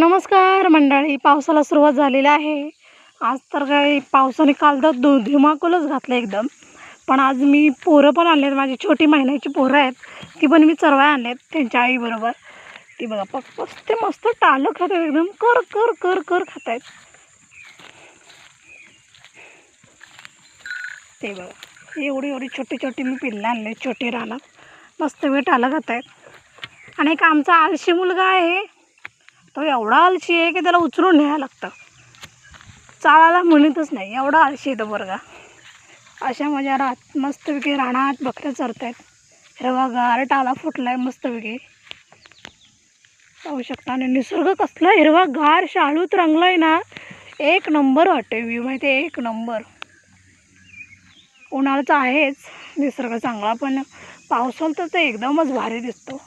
नमस्कार मंडळी, पावसाला सुरुवात झालेली आहे. आज तर काही पावसाने काल तर धुमाकूलच घातलं एकदम. पण आज मी पोरं पण आणले आहेत, माझी छोटी महिन्याची पोरं आहेत, ती पण मी चरवाय आणलेत त्यांच्या आईबरोबर. ती बघा ते मस्त टालं खात आहेत, एकदम कर कर कर कर खात आहेत. ते बघा एवढी एवढी छोटी छोटी मी पिल्लं आणले, छोटी रानात मस्त वेळ टालं खात आहेत. आणि एक आमचा आळशी मुलगा आहे, तो एवढा आळशी आहे की त्याला उचलून न्यायला लागतं, चालायला म्हणतच नाही, एवढा आळशी आहे तो पोरगा. अशा माझ्या मस्तपैकी रानात बकऱ्या चरत आहेत, हिरवागार टाला फुटला आहे मस्तपैकी पाहू शकता. आणि निसर्ग कसला हिरवागार शाळूत रंगला आहे ना, एक नंबर वाटते व्ह्यू, माहिती आहे, एक नंबर. उन्हाळ्याचा आहेच निसर्ग चांगला, पण पावसाळ्यात तर एकदमच भारी दिसतो.